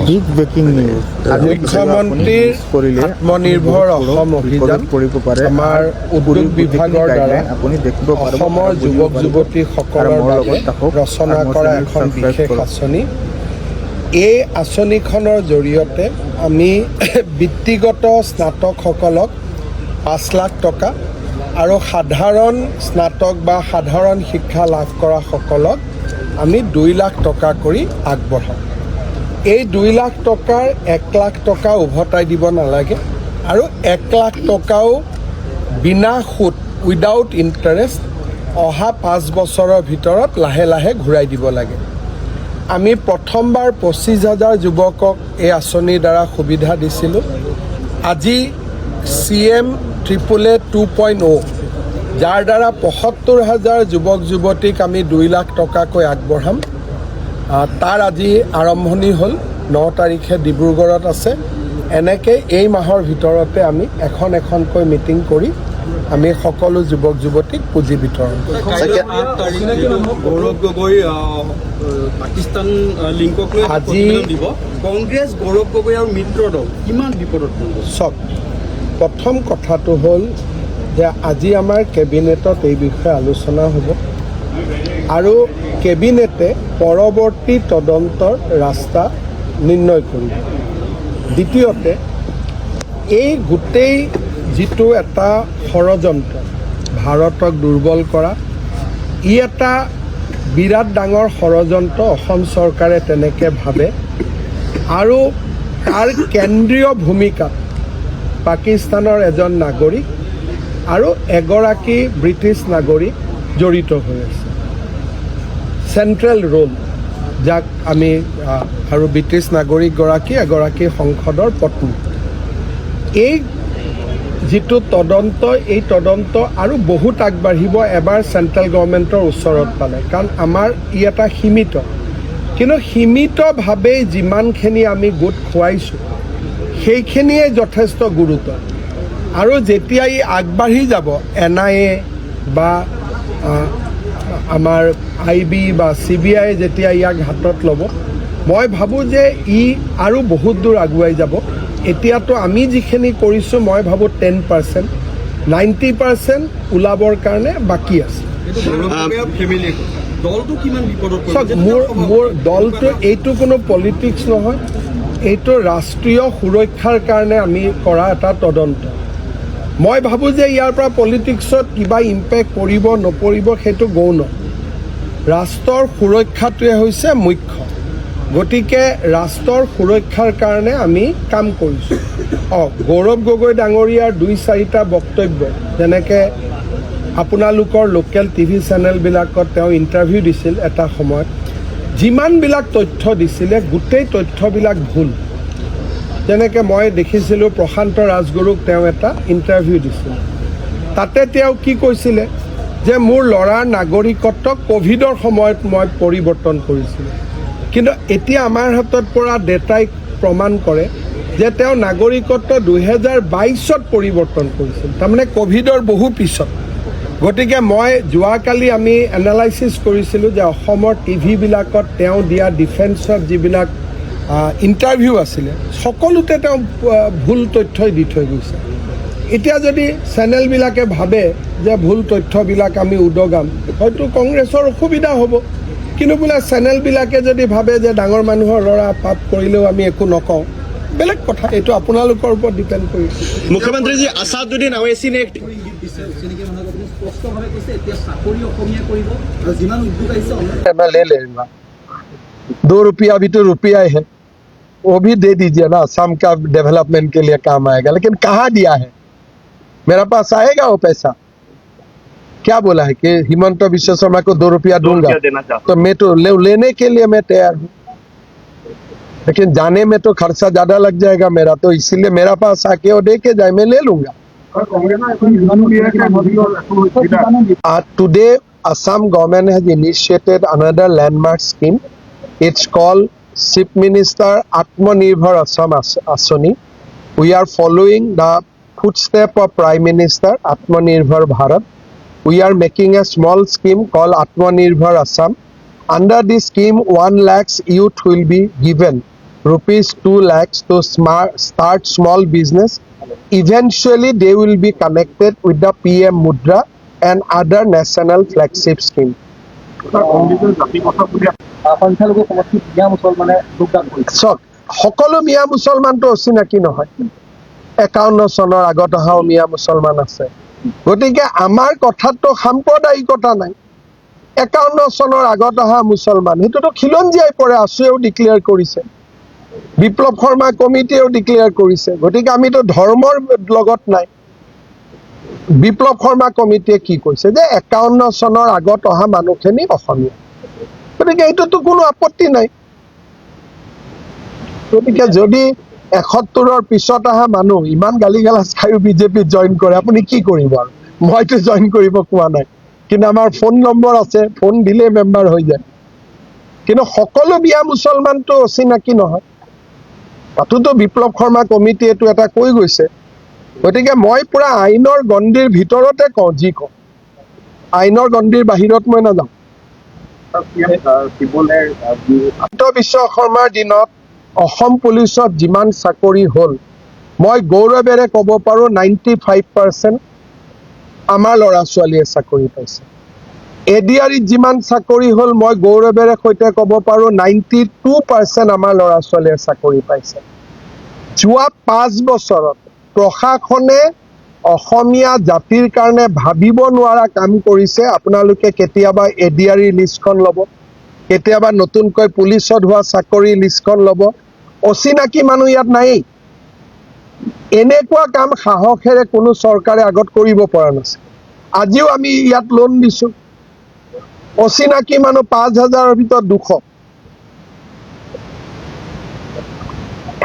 Big breaking news মুখ্যমন্ত্ৰীৰ আত্মনিৰ্ভৰ অসম অভিযান আমাৰ উদ্যোগ বিভাগৰ দ্বাৰা অসমৰ যুৱক যুৱতীসকলৰ বাবে ৰচনা কৰা এখন বিশেষ আঁচনি। এই আঁচনিখনৰ জৰিয়তে আমি বৃত্তিগত স্নাতকসকলক ৫ লাখ টকা আৰু সাধাৰণ স্নাতক বা সাধাৰণ শিক্ষা লাভ কৰা সকলক আমি ২ লাখ টকা কৰি আগবঢ়াওঁ। এই ২ লাখ টকাৰ ১ লাখ টকা উভতাই দিব নালাগে আৰু ১ লাখ টকাও বিনা সুত উইদাউট ইণ্টাৰেষ্ট অহা ৫ বছৰৰ ভিতৰত লাহে লাহে ঘূৰাই দিব লাগে। আমি প্ৰথমবাৰ ২৫,০০০ যুৱকক এই আঁচনিৰ দ্বাৰা সুবিধা দিছিলোঁ। আজি CM AAA 2.0 যাৰ দ্বাৰা ৭৫,০০০ যুৱক যুৱতীক আমি ২ লাখ টকাকৈ আগবঢ়াম। তাৰ আজি আৰম্ভণি হ'ল, ৯ তাৰিখে ডিব্ৰুগড়ত আছে। এনেকৈ এই মাহৰ ভিতৰতে আমি এখনকৈ মিটিং কৰি আমি সকলো যুৱক যুৱতীক পুঁজি বিতৰণ কৰিম। গৌৰৱ গগৈ পাকিস্তান লিংকক লৈ আজি কংগ্ৰেছ গৌৰৱ গগৈ আৰু মিত্ৰ দল কিমান বিপদত পৰিব? চব প্ৰথম কথাটো হ'ল যে আজি আমাৰ কেবিনেটত এই বিষয়ে আলোচনা হ'ব আৰু কেবিনেটে পৰৱৰ্তী তদন্তৰ ৰাস্তা নিৰ্ণয় কৰিব। দ্বিতীয়তে এই গোটেই যিটো এটা ষড়যন্ত্ৰ ভাৰতক দুৰ্বল কৰা, ই এটা বিৰাট ডাঙৰ ষড়যন্ত্ৰ অসম চৰকাৰে তেনেকৈ ভাবে আৰু তাৰ কেন্দ্ৰীয় ভূমিকাত পাকিস্তানৰ এজন নাগৰিক আৰু এগৰাকী ব্ৰিটিছ নাগৰিক জড়িত হৈ আছে। চেণ্ট্ৰেল ৰোল যাক আমি আৰু ব্ৰিটিছ নাগৰিকগৰাকী এগৰাকী সংসদৰ পত্নী। এই যিটো তদন্ত, এই তদন্ত আৰু বহুত আগবাঢ়িব এবাৰ চেণ্ট্ৰেল গভৰ্ণমেণ্টৰ ওচৰত পালে, কাৰণ আমাৰ ই এটা সীমিত, কিন্তু সীমিতভাৱেই যিমানখিনি আমি গোট খুৱাইছোঁ সেইখিনিয়ে যথেষ্ট গুৰুতৰ। আৰু যেতিয়া ই আগবাঢ়ি যাব, NIA বা আমাৰ IB বা CBI যেতিয়া ইয়াক হাতত ল'ব, মই ভাবোঁ যে ই আৰু বহুত দূৰ আগুৱাই যাব। এতিয়াতো আমি যিখিনি কৰিছোঁ মই ভাবোঁ 10%, 90% ওলাবৰ কাৰণে বাকী আছে। চাওক, মোৰ দলটো এইটো কোনো পলিটিক্স নহয়, এইটো ৰাষ্ট্ৰীয় সুৰক্ষাৰ কাৰণে আমি কৰা এটা তদন্ত। মই ভাবোঁ যে ইয়াৰ পৰা পলিটিক্সত কিবা ইম্পেক্ট পৰিব নপৰিব সেইটো গৌণ। ৰাষ্ট্ৰৰ সুৰক্ষাটোৱে হৈছে মুখ্য, গতিকে ৰাষ্ট্ৰৰ সুৰক্ষাৰ কাৰণে আমি কাম কৰিছোঁ। গৌৰৱ গগৈ ডাঙৰীয়াৰ ২-৪টা বক্তব্য, যেনেকৈ আপোনালোকৰ লোকেল TV চেনেলবিলাকত তেওঁ ইণ্টাৰভিউ দিছিল এটা সময়ত, যিমানবিলাক তথ্য দিছিলে গোটেই তথ্যবিলাক ভুল। যেনেকৈ মই দেখিছিলোঁ প্ৰশান্ত ৰাজগুৰুক তেওঁ এটা ইণ্টাৰভিউ দিছিল, তাতে তেওঁ কি কৈছিলে যে মোৰ ল'ৰাৰ নাগৰিকত্ব ক'ভিডৰ সময়ত মই পৰিৱৰ্তন কৰিছিলোঁ, কিন্তু এতিয়া আমাৰ হাতত পৰা ডেটাই প্ৰমাণ কৰে যে তেওঁ নাগৰিকত্ব ২০২২ত পৰিৱৰ্তন কৰিছিল, তাৰমানে ক'ভিডৰ বহু পিছত। গতিকে মই যোৱাকালি আমি এনালাইচিছ কৰিছিলোঁ যে অসমৰ টিভিবিলাকত তেওঁ দিয়া ডিফেন্সত যিবিলাক ইণ্টাৰভিউ আছিলে সকলোতে তেওঁ ভুল তথ্যই দি থৈ গৈছে। এতিয়া যদি চেনেলবিলাকে ভাবে যে ভুল তথ্যবিলাক আমি উদগাম, হয়তো কংগ্ৰেছৰ অসুবিধা হ'ব, কিন্তু বোলে চেনেলবিলাকে যদি ভাবে যে ডাঙৰ মানুহৰ ল'ৰা পাপ কৰিলেও আমি একো নকওঁ, বেলেগ কথা। এইটো আপোনালোকৰ ওপৰত ডিপেণ্ড কৰিব। মুখ্যমন্ত্ৰীজী আছাদুদ্দিন আৱেচিনে मैं ले लेगा, 2 रुपया भी तो रुपया है, वो भी दे दीजिए ना, असम का डेवलपमेंट के लिए काम आएगा। लेकिन कहाँ दिया है? मेरा पास आएगा वो पैसा? क्या बोला है कि हिमंत विश्व शर्मा को 2 रुपया दूंगा, तो मैं तो लेने के लिए मैं तैयार हूँ, लेकिन जाने में तो खर्चा ज्यादा लग जाएगा मेरा, तो इसीलिए मेरा पास आके वो दे के जाए, मैं ले लूंगा। Today Assam government has initiated another landmark scheme. It's called Chief Minister Atmanirbhar Assam Asani. We are following the footstep of Prime Minister Atmanirbhar Bharat. We are making a small scheme called Atmanirbhar Assam. Under this scheme, 1 lakh youth will be given rupees 2 lakhs to start small business. Eventually, they will be connected with the PM Mudra and other national flagship scheme. সংখ্যালঘু সমষ্টিত মিয়া মুছলমানে যোগদান কৰিছে চাওক সকলো মিয়া মুছলমানটো অচিনাকি নহয় 51 চনৰ আগত অহা মিয়া মুছলমান আছে গতিকে আমাৰ কথাটো সাম্প্ৰদায়িকতা নাই 51 চনৰ আগত অহা মুছলমান সেইটোতো খিলঞ্জীয়াই পৰে আছুৱেও ডিক্লেয়াৰ কৰিছে বিপ্লৱ শৰ্মা কমিটিয়েও ডিক্লেয়াৰ কৰিছে গতিকে আমিতো ধৰ্মৰ লগত নাই বিপ্লৱ শৰ্মা কমিটিয়ে কি কৈছে যে 51 চনৰ আগত অহা মানুহখিনি অসমীয়া গতিকে এইটোতো কোনো আপত্তি নাই গতিকে যদি 71ৰ পিছত অহা মানুহ ইমান গালি গালাজ খায়ো বিজেপিত জইন কৰে আপুনি কি কৰিব আৰু মইতো জইন কৰিব কোৱা নাই কিন্তু আমাৰ ফোন নম্বৰ আছে ফোন দিলে মেম্বাৰ হৈ যায় কিন্তু সকলো বিয়া মুছলমানটো অচিনাকি নহয় তাতোতো বিপ্লৱ শৰ্মা কমিটিয়েটো এটা কৈ গৈছে গতিকে মই পুৰা আইনৰ গণ্ডিৰ ভিতৰতে কওঁ যি কওঁ আইনৰ গণ্ডিৰ বাহিৰত মই নাযাওঁ বিশ্ব শৰ্মাৰ দিনত অসম পুলিচত যিমান চাকৰি হ'ল মই গৌৰৱেৰে ক'ব পাৰোঁ 95% আমাৰ ল'ৰা ছোৱালীয়ে চাকৰি পাইছে এডিআৰিত যিমান চাকৰি হ'ল মই গৌৰৱেৰে সৈতে ক'ব পাৰোঁ 92% আমাৰ ল'ৰা ছোৱালীয়ে চাকৰি পাইছে যোৱা 5 বছৰত প্ৰশাসনে অসমীয়া জাতিৰ কাৰণে ভাবিব নোৱাৰা কাম কৰিছে আপোনালোকে কেতিয়াবা এডিআৰি লিষ্টখন ল'ব কেতিয়াবা নতুনকৈ পুলিচত হোৱা চাকৰি লিষ্টখন ল'ব অচিনাকি মানুহ ইয়াত নাই এনেকুৱা কাম সাহসেৰে কোনো চৰকাৰে আগত কৰিব পৰা নাছিল আজিও আমি ইয়াত লোন দিছোঁ অচিনাকি মানুহ 5000ৰ ভিতৰত 200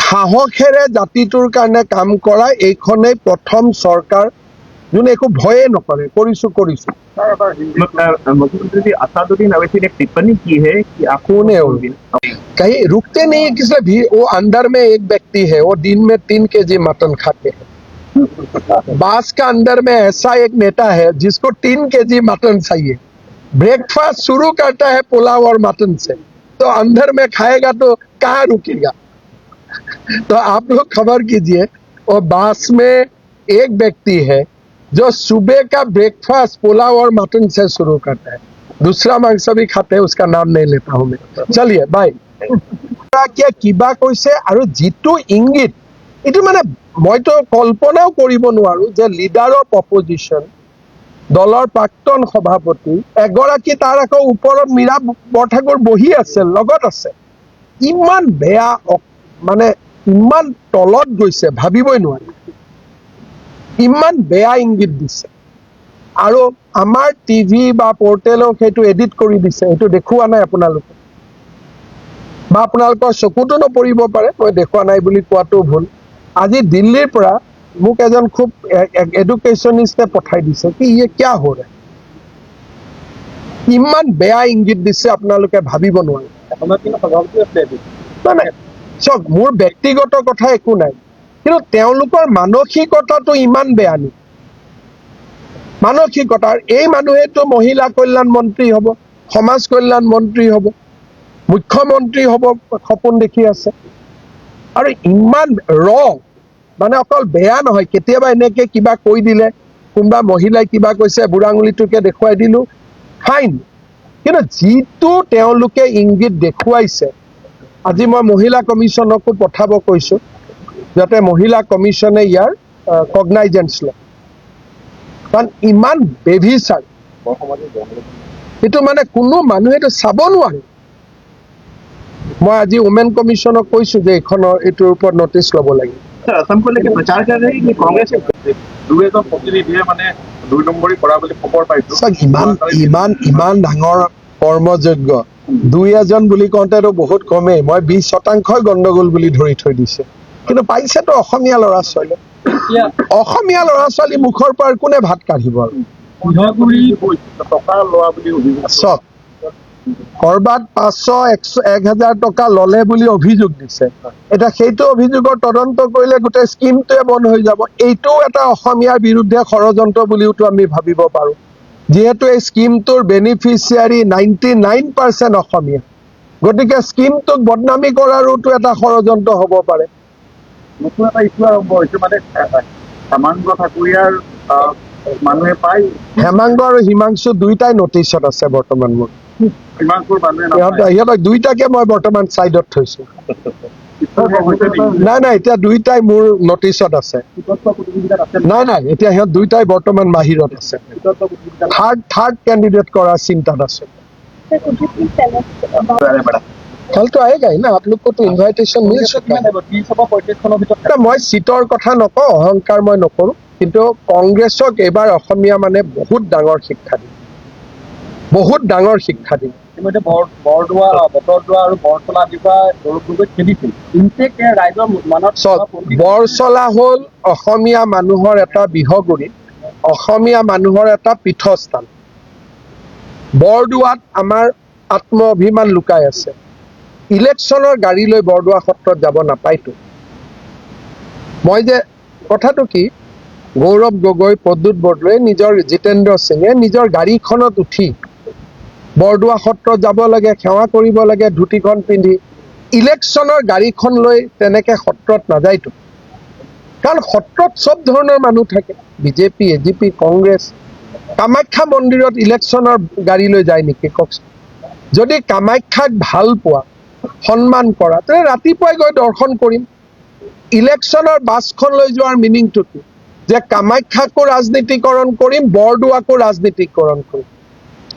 সাহসেৰে জাতিটোৰ কাৰণে কাম কৰা এইখনেই প্ৰথম চৰকাৰ যোনে একো ভয়ে নকৰে কৰিছোঁ मुख्यमंत्री जी असादुद्दीन अवैसी ने टिप्पणी की है कि कौन है वो? कहीं रुकते नहीं है किसी भी वो अंदर में एक व्यक्ति है वो दिन में 3 kg मटन खाते हैं बास का अंदर में ऐसा एक नेता है जिसको 3 kg मटन चाहिए ब्रेकफास्ट शुरू करता है पुलाव और मटन से तो अंदर में खाएगा तो कहाँ रुकेगा तो आप लोग खबर कीजिए और बास में एक व्यक्ति है जो सुबह का ब्रेकफास्ट पुलाव और मटन से शुरू करता है दूसरा मांस भी खाते हैं उसका नाम नहीं लेता हूं मैं चलिए बाय क्या किबा কৈছে আৰু जितु इंगित इटु माने মইতো কল্পনাও কৰিব নোৱাৰো যে লিডাৰ অফ অপজিশন দলৰ প্ৰাক্তন সভাপতি এগৰাকী তাৰ আকৌ ওপৰত মীৰা বৰঠাকুৰ বহি আছে লগত আছে ইমান বেয়া মানে ইমান তলত গৈছে ভাবিবই নোৱাৰি ইমান বেয়া ইংগিত দিছে আৰু আমাৰ টিভি বা পোৰ্টেলক সেইটো এডিট কৰি দিছে সেইটো দেখুৱা নাই আপোনালোকে বা আপোনালোকৰ চকুতো নপৰিব পাৰে মই দেখুৱা নাই বুলি কোৱাটো ভুল আজি দিল্লীৰ পৰা মোক এজন খুব এডুকেশ্যনিষ্টে পঠাই দিছে কি ইয়ে কিয়া হৈ ৰে ইমান বেয়া ইংগিত দিছে আপোনালোকে ভাবিব নোৱাৰে নাই চক মোৰ ব্যক্তিগত কথা একো নাই কিন্তু তেওঁলোকৰ মানসিকতাটো ইমান বেয়া নি মানসিকতাৰ এই মানুহেতো মহিলা কল্যাণ মন্ত্ৰী হ'ব সমাজ কল্যাণ মন্ত্ৰী হ'ব মুখ্যমন্ত্ৰী হ'ব সপোন দেখি আছে আৰু ইমান মানে অকল বেয়া নহয় কেতিয়াবা এনেকে কিবা কৈ দিলে কোনোবা মহিলাই কিবা কৈছে বুঢ়াঙুলিটোকে দেখুৱাই দিলো ফাইন কিন্তু যিটো তেওঁলোকে ইংগিত দেখুৱাইছে আজি মই মহিলা কমিশনকো পঠাব কৈছো যাতে মহিলা কমিশনে ইয়াৰ কগনাইজেন্স লয় কাৰণ ইমান বেভিচাৰ এইটো মানে কোনো মানুহেতো চাব নোৱাৰে মই আজি ওমেন কমিশনক কৈছো যে এইখনৰ এইটোৰ ওপৰত নটিচ ল'ব লাগে सर असम को लेकर प्रचार कर रहे हैं कि कांग्रेस দুজন প্ৰতিনিধিয়ে মানে 2 নম্বৰী কৰা বুলি খবৰ পাইছো ইমান ডাঙৰ কৰ্মযোগ্য 2-এজন বুলি কওঁতেতো বহুত কমেই মই 20% গণ্ডগোল বুলি ধৰি থৈ দিছে কিন্তু পাইছেতো অসমীয়া ল'ৰা ছোৱালী মুখৰ পৰা কোনে ভাত কাঢ়িব আৰু টকা লোৱা বুলি অভিযোগ চক কৰবাত 500-1000 টকা ললে বুলি অভিযোগ দিছে এটা সেইটো অভিযোগৰ তদন্ত কৰিলে গোটেই স্কিমটোৱে বন্ধ হৈ যাব এইটো এটা অসমীয়াৰ বিৰুদ্ধে ষড়যন্ত্ৰ বুলিওতো আমি ভাবিব পাৰো যেহেতু এই স্কিমটোৰ বেনিফিচিয়াৰী 99% অসমীয়া গতিকে স্কিমটোক বদনামী কৰাৰোতো এটা ষড়যন্ত্ৰ হ'ব পাৰে। নতুন এটা ইছ্যু আৰম্ভ হৈছে মানে হেমাংগ ঠাকুৰীয়াৰ মানুহে পায় হেমাংগ আৰু হিমাংশু দুইটাই নটিচত আছে বৰ্তমান মোৰ। হিমাংশুৰ মানুহে সিহঁতক দুইটাকে মই বৰ্তমান চাইডত থৈছো। নাই এতিয়া দুইটাই মোৰ নটিচত আছে। নাই এতিয়া সিহঁত দুইটাই বৰ্তমান বাহিৰত আছে। থাৰ্ড कैंडिडेट কৰাৰ চিন্তাত আছে। कल तो आएगा ही ना, आप लोग को तो इन्वाइटेशन मिल चुका है। मैं सीटर कथा नकौ, अहंकार मैं नकरूँ, किन्तु कांग्रेसक एबार अসমীয়া মানে बहुत डाঙर शिक्षा दी, बहुत डाঙर शिक्षा दी। বৰদোৱা বতৰদোৱা আৰু বৰতলা আদিৰ পৰা গৌৰৱ গগৈ খেলিছিল, ইনটেক ৰাইজৰ মনত বৰচলা হল অসমীয়া মানুহৰ এটা বিহগুৰি, অসমীয়া মানুহৰ এটা পীঠস্থান। বৰদোৱাত আমাৰ আত্ম অভিমান লুকাই আছে। ইলেকশ্যনৰ গাড়ী লৈ বৰদোৱা সত্ৰত যাব নাপায়তো। মই যে কথাটো কি, গৌৰৱ গগৈ, প্ৰদ্যুৎ বৰদলৈ, নিজৰ জিতেন্দ্ৰ সিঙে নিজৰ গাড়ীখনত উঠি বৰদোৱা সত্ৰত যাব লাগে, সেৱা কৰিব লাগে ধুতিখন পিন্ধি। ইলেকশ্যনৰ গাড়ীখন লৈ তেনেকে সত্ৰত নাযায়তো, কাৰণ সত্ৰত চব ধৰণৰ মানুহ থাকে, বিজেপি, এজিপি, কংগ্ৰেছ। কামাখ্যা মন্দিৰত ইলেকশ্যনৰ গাড়ী লৈ যায় নেকি কওকচোন? যদি কামাখ্যাক ভাল পোৱা, সন্মান কৰা, তেনে ৰাতিপুৱাই গৈ দৰ্শন কৰিম। ইলেকশ্যনৰ বাছখন লৈ যোৱাৰ মিনিংটো কি? যে কামাখ্যাকো ৰাজনীতিকৰণ কৰিম, বৰদোৱাকো ৰাজনীতিকৰণ কৰিম।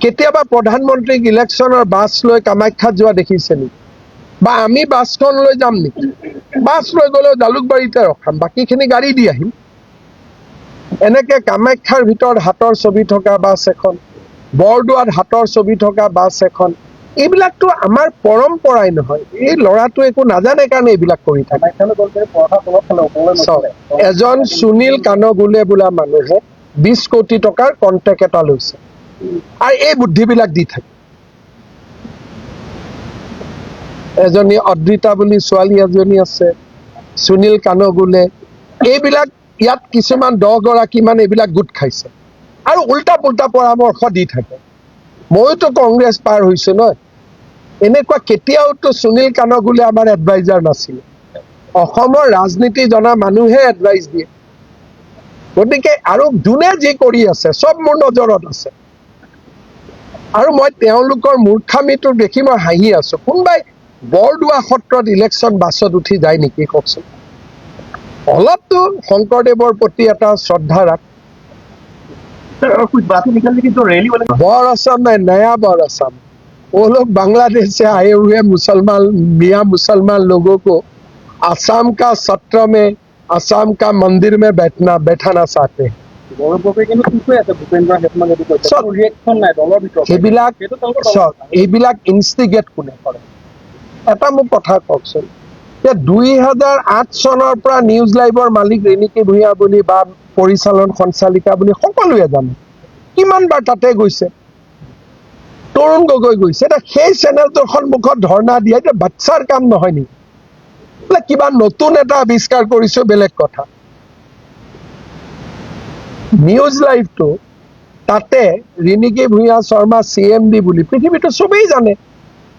কেতিয়াবা প্ৰধানমন্ত্ৰীক ইলেকশ্যনৰ বাছ লৈ কামাখ্যাত যোৱা দেখিছে নেকি? বা আমি বাছখন লৈ যাম নেকি? বাছ লৈ গ'লেও জালুকবাৰীতে ৰখাম, বাকীখিনি গাড়ী দি আহিম। এনেকে কামাখ্যাৰ ভিতৰত হাতৰ ছবি থকা বাছ এখন, বৰদোৱাত হাতৰ ছবি থকা বাছ এখন, এইবিলাকতো আমাৰ পৰম্পৰাই নহয়। এই ল'ৰাটো একো নাজানে কাৰণে এইবিলাক কৰি থাকে। এজন সুনীল কানগুলে বোলা মানুহে 20 কোটি টকাৰ কন্ট্ৰেক্ট এটা লৈছে আৰু এই বুদ্ধিবিলাক দি থাকে। এজনী অদ্ৰিতা বুলি ছোৱালী এজনী আছে, সুনীল কানগুলে, এইবিলাক ইয়াত কিছুমান 10 গৰাকীমান এইবিলাক গোট খাইছে আৰু উল্টা পুল্টা পৰামৰ্শ দি থাকে। মইতো কংগ্ৰেছ পাৰ হৈছো নহয়, এনেকুৱা কেতিয়াওতো সুনীল কানগুলে আমাৰ এডভাইজাৰ নাছিল। অসমৰ ৰাজনীতি জনা মানুহে এডভাইচ দিয়ে। গতিকে আৰু যোনে যি কৰি আছে চব মোৰ নজৰত আছে, আৰু মই তেওঁলোকৰ মূৰ্খামিটো দেখি মই হাঁহি আছো। কোনোবাই বৰদোৱা সত্ৰত ইলেকশ্যন বাছত উঠি যায় নেকি কওকচোন? অলপতো শংকৰদেৱৰ প্ৰতি এটা শ্ৰদ্ধা ৰাখ। कुछ बातें निकल रही तो रैली वाले बर असम में नया बर असम, वो लोग बांग्लादेश से आए हुए मुसलमान मियाँ मुसलमान लोगों को असम का सत्र में, असम का मंदिर में बैठाना चाहते हैं। গৌৰৱ গগৈ কিন্তু ঠিক হৈ আছে, ভূপেন্দ্ৰ হেতমান যদি কৈছে চব ৰিয়েকশ্যন নাই দলৰ ভিতৰত। এইবিলাক ইনষ্টিগেট কোনে কৰে? এটা মোক কথা কওকচোন, যে 2008 চনৰ পৰা নিউজ লাইভৰ মালিক ৰেণুকি ভূঞা বুলি বা পৰিচালন সঞ্চালিকা বুলি সকলোৱে জানে, কিমান বাৰ তাতে গৈছে। তৰুণ গগৈ গৈছে, এতিয়া সেই চেনেলটোৰ সন্মুখত ধৰ্ণা দিয়া এতিয়া বাচ্চাৰ কাম নহয় নেকি? বোলে কিবা নতুন এটা আৱিষ্কাৰ কৰিছো বেলেগ কথা। নিউজ লাইভটো তাতে ৰিণিকী ভূঞা শৰ্মা CMD বুলি পৃথিৱীটো চবেই জানে,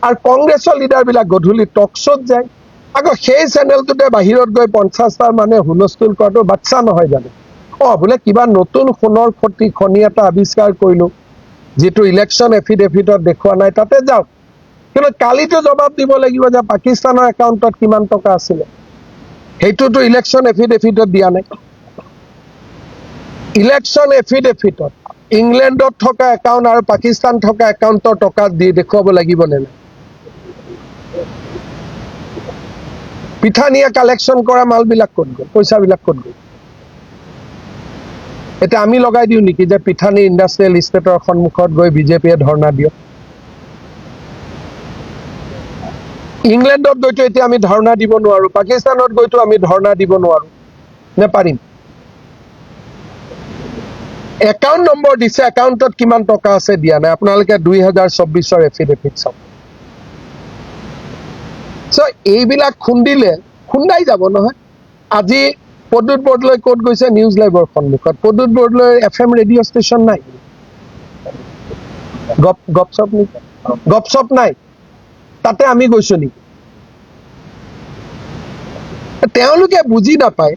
আৰু কংগ্ৰেছৰ লিডাৰবিলাক গধূলি টক শ্ব'ত যায়। আকৌ সেই চেনেলটোতে বাহিৰত গৈ 50টাৰ মানে হুলস্থুল কৰাটো বাচ্চা নহয় জানো? বোলে কিবা নতুন সোণৰ খনি এটা আৱিষ্কাৰ কৰিলো, যিটো ইলেকশ্যন এফিডেভিটত দেখুওৱা নাই, তাতে যাওক। কিন্তু কালিতো জবাব দিব লাগিব যে পাকিস্তানৰ একাউণ্টত কিমান টকা আছিলে, সেইটোতো ইলেকশ্যন এফিডেভিটত দিয়া নাই। ইলেকশ্যন এফিডেভিটত ইংলেণ্ডত থকা একাউণ্ট আৰু পাকিস্তান থকা একাউণ্টৰ টকা দি দেখুৱাব লাগিব নে নাই? পিঠানীয়ে কালেকশ্যন কৰা মালবিলাক ক'ত গ'ল, পইচাবিলাক ক'ত গ'ল? এতিয়া আমি লগাই দিওঁ নেকি যে পিঠানী ইণ্ডাষ্ট্ৰিয়েল ইষ্টেটৰ সন্মুখত গৈ বিজেপিয়ে ধৰ্ণা দিয়ক? ইংলেণ্ডত গৈতো এতিয়া আমি ধৰ্ণা দিব নোৱাৰো, পাকিস্তানত গৈতো আমি ধৰ্ণা দিব নোৱাৰো নে পাৰিম? একাউণ্ট নম্বৰ দিছে, একাউণ্টত কিমান টকা আছে দিয়া নাই। আপোনালোকে 2024 এফিডেভিট চাওক। এইবিলাক খুন্দাই যাব নহয়। আজি প্ৰদ্যুৎ বৰদলৈ ক'ত গৈছে? নিউজ লাইভৰ সন্মুখত। Pradyut Bordoloi FM radio' station নাই, গপচপ নাই। তাতে আমি গৈছো নেকি? তেওঁলোকে বুজি নাপায়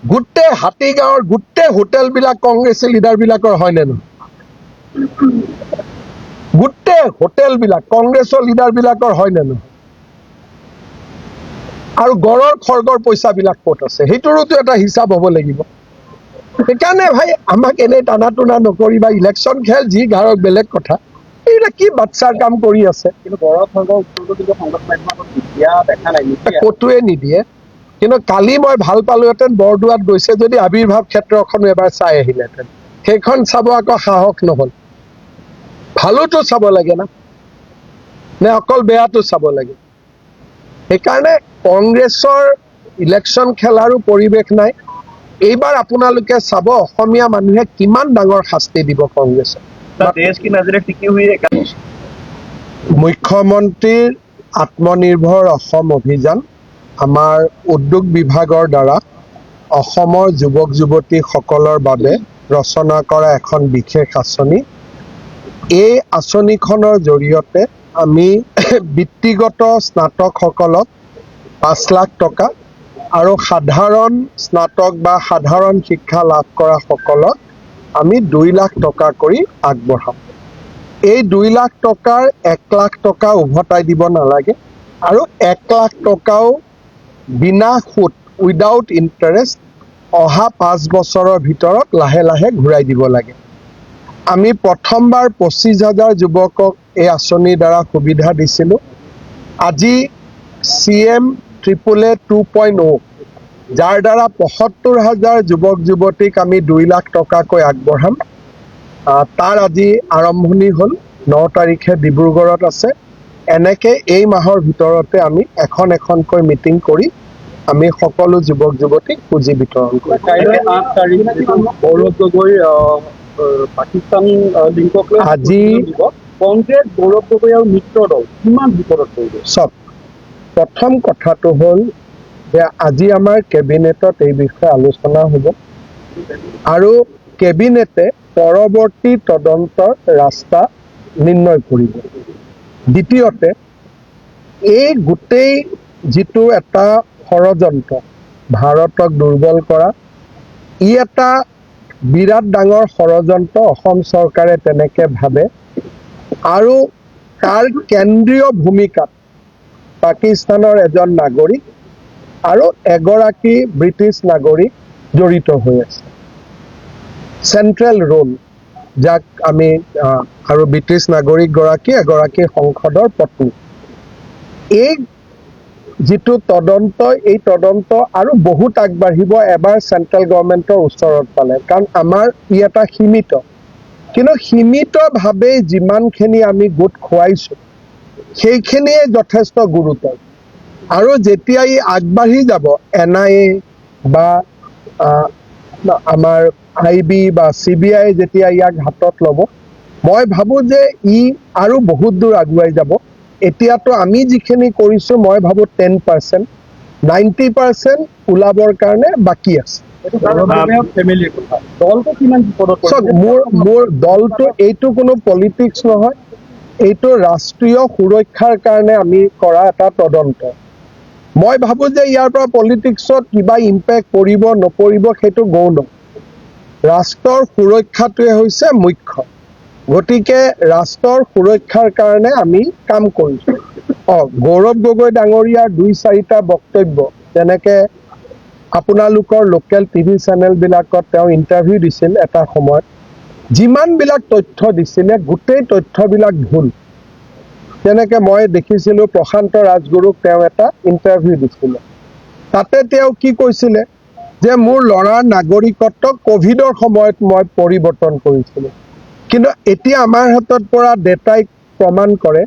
গোটেই হাতীগাঁৱৰ গোটেই হোটেলবিলাক কংগ্ৰেছী লিডাৰবিলাকৰ হয়নে নহয়? গোটেই হোটেলবিলাক কংগ্ৰেছৰ লিডাৰবিলাকৰ হয়নে নহয়? আৰু গড়ৰ খৰ্গৰ পইচাবিলাক ক'ত আছে সেইটোৰোতো এটা হিচাপ হ'ব লাগিব। সেইকাৰণে ভাই আমাক এনেই টানা টুনা নকৰিবা। ইলেকশ্যন খেল যি ঘাৰক বেলেগ কথা, এইবিলাক কি বাচ্চাৰ কাম কৰি আছে। কিন্তু গৌৰৱ খৰ্গৰ উত্তৰটো কিন্তু সংবাদ মাধ্যমত দিয়া দেখা নাই নিদিয়ে। ক'তোৱে নিদিয়ে। কিন্তু কালি মই ভাল পালোহেঁতেন বৰদোৱাত গৈছে যদি আৱিৰ্ভাৱ ক্ষেত্ৰখনো এবাৰ চাই আহিলেহেঁতেন। সেইখন চাব আকৌ সাহস নহ'ল। ভালোতো চাব লাগে না, নে অকল বেয়াটো চাব লাগে? সেইকাৰণে কংগ্ৰেছৰ ইলেকশ্যন খেলাৰো পৰিৱেশ নাই। এইবাৰ আপোনালোকে চাব অসমীয়া মানুহে কিমান ডাঙৰ শাস্তি দিব কংগ্ৰেছক। देश की नजरें टिकी हुई है क्या? মুখ্যমন্ত্ৰীৰ আত্মনিৰ্ভৰ অসম অভিযান আমাৰ উদ্যোগ বিভাগৰ দ্বাৰা অসমৰ যুৱক যুৱতীসকলৰ বাবে ৰচনা কৰা এখন বিশেষ আঁচনি। এই আঁচনিখনৰ জৰিয়তে আমি বৃত্তিগত স্নাতকসকলক 5 লাখ টকা আৰু সাধাৰণ স্নাতক বা সাধাৰণ শিক্ষা লাভ কৰা সকলক আমি 2 লাখ টকা কৰি আগবঢ়াম। এই 2 লাখ টকাৰ 1 লাখ টকা উভতাই দিব নালাগে আৰু 1 লাখ টকাও বিনা সুত উইদাউট ইণ্টাৰেষ্ট অহা 5 বছৰৰ ভিতৰত লাহে লাহে ঘূৰাই দিব লাগে। আমি প্ৰথমবাৰ 25,000 যুৱকক এই আঁচনিৰ দ্বাৰা সুবিধা দিছিলোঁ। আজি CM AAA 2.0 যাৰ দ্বাৰা 75,000 যুৱক যুৱতীক আমি 2 লাখ টকাকৈ আগবঢ়াম। তাৰ আজি আৰম্ভণি হ'ল, 9 তাৰিখে ডিব্ৰুগড়ত আছে। এনেকৈ এই মাহৰ ভিতৰতে আমি এখন এখনকৈ মিটিং কৰি আমি সকলো যুৱক যুৱতীক পুঁজি বিতৰণ কৰিম। কাইলৈ 8 তাৰিখ গৌৰৱ গগৈ পাকিস্তান লিংকক লৈ আজি দিব। কংগ্ৰেছ গৌৰৱ গগৈ আৰু মিত্ৰ দল কিমান বিপদত পৰিব? চব প্ৰথম কথাটো হ'ল যে আজি আমাৰ কেবিনেটত এই বিষয়ে আলোচনা হ'ব আৰু কেবিনেটে পৰৱৰ্তী তদন্তৰ ৰাস্তা নিৰ্ণয় কৰিব। দ্বিতীয়তে এই গোটেই যিটো এটা ষড়যন্ত্ৰ ভাৰতক দুৰ্বল কৰা, ই এটা বিৰাট ডাঙৰ ষড়যন্ত্ৰ অসম চৰকাৰে তেনেকৈ ভাবে আৰু তাৰ কেন্দ্ৰীয় ভূমিকাত পাকিস্তানৰ এজন নাগৰিক আৰু এগৰাকী ব্ৰিটিছ নাগৰিক জড়িত হৈ আছে। চেণ্ট্ৰেল ৰোল যাক আমি আৰু ব্ৰিটিছ নাগৰিকগৰাকী এগৰাকী সংসদৰ পত্নী। এই যিটো তদন্ত, এই তদন্ত আৰু বহুত আগবাঢ়িব এবাৰ চেণ্ট্ৰেল গভৰ্ণমেণ্টৰ ওচৰত পালে, কাৰণ আমাৰ ই এটা সীমিত, কিন্তু সীমিতভাৱে যিমানখিনি আমি গোট খুৱাইছোঁ সেইখিনিয়ে যথেষ্ট গুৰুতৰ। আৰু যেতিয়া ই আগবাঢ়ি যাব NIA বা আমাৰ IB বা CBI যেতিয়া ইয়াক হাতত ল'ব, মই ভাবোঁ যে ই আৰু বহুত দূৰ আগুৱাই যাব। এতিয়াতো আমি যিখিনি কৰিছোঁ মই ভাবোঁ 10%, 90% ওলাবৰ কাৰণে বাকী আছে। ফেমিলিৰ কথা, দলটো কিমান বিপদত চাওক, মোৰ দলটো এইটো কোনো পলিটিক্স নহয়, এইটো ৰাষ্ট্ৰীয় সুৰক্ষাৰ কাৰণে আমি কৰা এটা তদন্ত। মই ভাবোঁ যে ইয়াৰ পৰা পলিটিক্সত কিবা ইম্পেক্ট পৰিব নপৰিব সেইটো গৌণ। ৰাষ্ট্ৰৰ সুৰক্ষাটোৱে হৈছে মুখ্য। গতিকে ৰাষ্ট্ৰৰ সুৰক্ষাৰ কাৰণে আমি কাম কৰিছোঁ। গৌৰৱ গগৈ ডাঙৰীয়াৰ 2-4টা বক্তব্য, যেনেকৈ আপোনালোকৰ লোকেল TV চেনেলবিলাকত তেওঁ ইণ্টাৰভিউ দিছিল এটা সময়ত, যিমানবিলাক তথ্য দিছিলে গোটেই তথ্যবিলাক ভুল। তেনেকৈ মই দেখিছিলোঁ প্ৰশান্ত ৰাজগুৰুক তেওঁ এটা ইণ্টাৰভিউ দিছিলে, তাতে তেওঁ কি কৈছিলে যে মোৰ ল'ৰাৰ নাগৰিকত্ব ক'ভিডৰ সময়ত মই পৰিৱৰ্তন কৰিছিলোঁ। কিন্তু এতিয়া আমাৰ হাতত পৰা ডেটাই প্ৰমাণ কৰে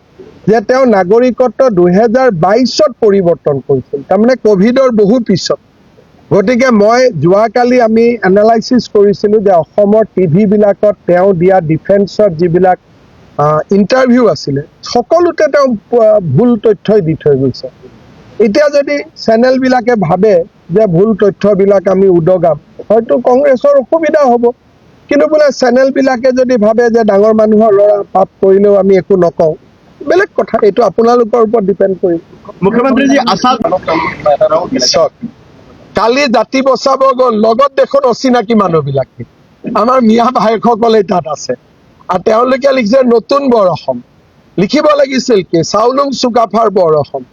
যে তেওঁ নাগৰিকত্ব 2022ত পৰিৱৰ্তন কৰিছিল, তাৰমানে ক'ভিডৰ বহু পিছত। গতিকে মই যোৱাকালি আমি এনালাইচিছ কৰিছিলোঁ যে অসমৰ টিভিবিলাকত তেওঁ দিয়া ডিফেন্সত যিবিলাক ইণ্টাৰভিউ আছিলে সকলোতে তেওঁ ভুল তথ্যই দি থৈ গৈছে। এতিয়া যদি চেনেলবিলাকে ভাবে যে ভুল তথ্যবিলাক আমি উদগাম, হয়তো কংগ্ৰেছৰ অসুবিধা হ'ব। কিন্তু বোলে চেনেলবিলাকে যদি ভাবে যে ডাঙৰ মানুহৰ ল'ৰা পাপ কৰিলেও আমি একো নকওঁ, বেলেগ কথা, এইটো আপোনালোকৰ ওপৰত ডিপেণ্ড কৰিব। মুখ্যমন্ত্ৰীজী আছাম চাওক, কালি জাতি বচাব গ'ল, লগত দেখোন অচিনাকি মানুহবিলাক, আমাৰ মিয়া ভায়েকসকলে তাত আছে, আৰু তেওঁলোকে লিখিছে নতুন বৰ অসম। লিখিব লাগিছিল কি চাউলুং চুকাফাৰ বৰ অসম।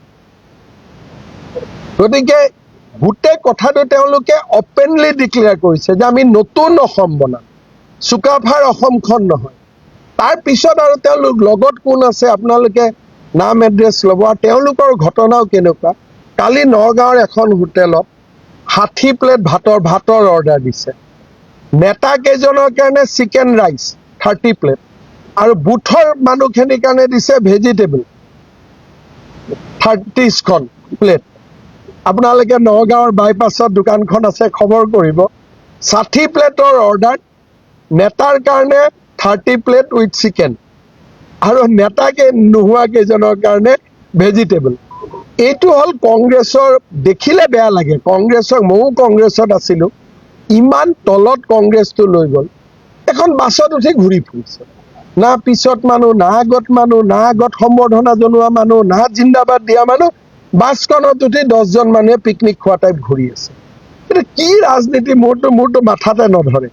গতিকে গোটেই কথাটো তেওঁলোকে অপেনলি ডিক্লেয়াৰ কৰিছে যে আমি নতুন অসম বনাম, চুকাফাৰ অসমখন নহয়। তাৰ পিছত আৰু তেওঁলোক লগত কোন আছে আপোনালোকে নাম এড্ৰেছ ল'ব। আৰু তেওঁলোকৰ ঘটনাও কেনেকুৱা, কালি নগাঁৱৰ এখন হোটেলত 60 প্লেট ভাতৰ অৰ্ডাৰ দিছে। নেতা কেইজনৰ কাৰণে চিকেন ৰাইচ 30 প্লেট, আৰু বুথৰ মানুহখিনিৰ কাৰণে দিছে ভেজিটেবল 30খন প্লেট। আপোনালোকে নগাঁৱৰ বাইপাছত দোকানখন আছে, খবৰ কৰিব। 60 প্লেটৰ অৰ্ডাৰ, নেতাৰ কাৰণে 30 প্লেট উইথ চিকেন, আৰু নেতাকে নোহোৱা কেইজনৰ কাৰণে ভেজিটেবল। এইটো হ'ল কংগ্ৰেছৰ, দেখিলে বেয়া লাগে কংগ্ৰেছৰ। ময়ো কংগ্ৰেছত আছিলোঁ, ইমান তলত কংগ্ৰেছটো লৈ গ'ল। এখন বাছত উঠি ঘূৰি ফুৰিছে, না পিছত মানুহ, না আগত মানুহ, না আগত সম্বৰ্ধনা জনোৱা মানুহ, না জিন্দাবাদ দিয়া মানুহ। বাছখনত উঠি 10জন মানুহে পিকনিক খোৱা টাইপ ঘূৰি আছে। কিন্তু কি ৰাজনীতি মোৰতো মাথাতে নধৰে।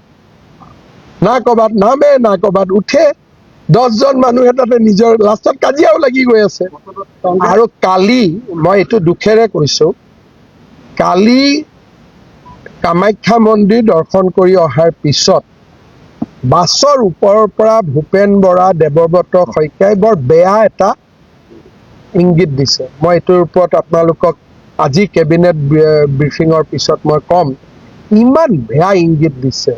না ক'ৰবাত নামে, না ক'ৰবাত উঠে, 10জন মানুহে তাতে নিজৰ, লাষ্টত কাজিয়াও লাগি গৈ আছে। আৰু কালি মই এইটো দুখেৰে কৈছোঁ, কালি কামাখ্যা মন্দিৰ দৰ্শন কৰি অহাৰ পিছত বাছৰ ওপৰৰ পৰা ভূপেন বৰা, দেৱব্ৰত শইকীয়াই বৰ বেয়া এটা ইংগিত দিছে। মই এইটোৰ ওপৰত আপোনালোকক আজি কেবিনেট ব্ৰিফিঙৰ পিছত মই ক'ম, ইমান বেয়া ইংগিত দিছে।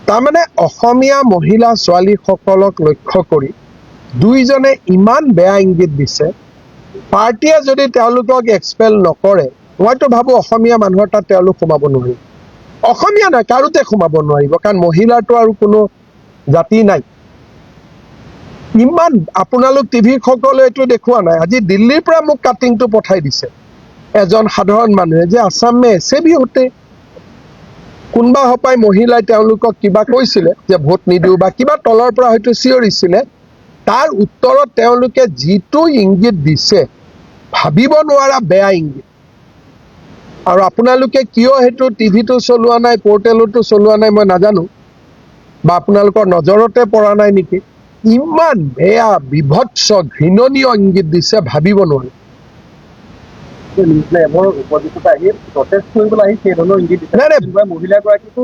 তাৰমানে অসমীয়া মহিলা ছোৱালীসকলক লক্ষ্য কৰি দুইজনে ইমান বেয়া ইংগিত দিছে। পাৰ্টীয়ে যদি তেওঁলোকক এক্সপেল নকৰে, মইতো ভাবোঁ অসমীয়া মানুহৰ তাত তেওঁলোক সোমাব নোৱাৰিব। অসমীয়া নাই, কাৰোতে সোমাব নোৱাৰিব, কাৰণ মহিলাৰতো আৰু কোনো জাতি নাই। ইমান আপোনালোক টিভিৰ সকলে এইটো দেখুওৱা নাই। আজি দিল্লীৰ পৰা মোক কাটিংটো পঠাই দিছে এজন সাধাৰণ মানুহে, যে আসাম মে এছে ভি হোতে। কোনোবা হপাই মহিলাই তেওঁলোকক কিবা কৈছিলে যে ভোট নিদিওঁ বা কিবা, তলৰ পৰা হয়তো চিঞৰিছিলে। তাৰ উত্তৰত তেওঁলোকে যিটো ইংগিত দিছে, ভাবিব নোৱাৰা বেয়া ইংগিত। আৰু আপোনালোকে কিয় সেইটো টিভিটো চলোৱা নাই, পৰ্টেলতো চলোৱা নাই মই নাজানো, বা আপোনালোকৰ নজৰতে পৰা নাই নেকি। ইমান বেয়া বিভৎস ঘৃণনীয় ইংগিত দিছে, ভাবিব নোৱাৰি। উপযুক্ততা আহি প্ৰটেষ্ট কৰিবলৈ আহি সেই ধৰণৰ ইংগিত দিছে। নাই, নাই। মহিলাগৰাকীকো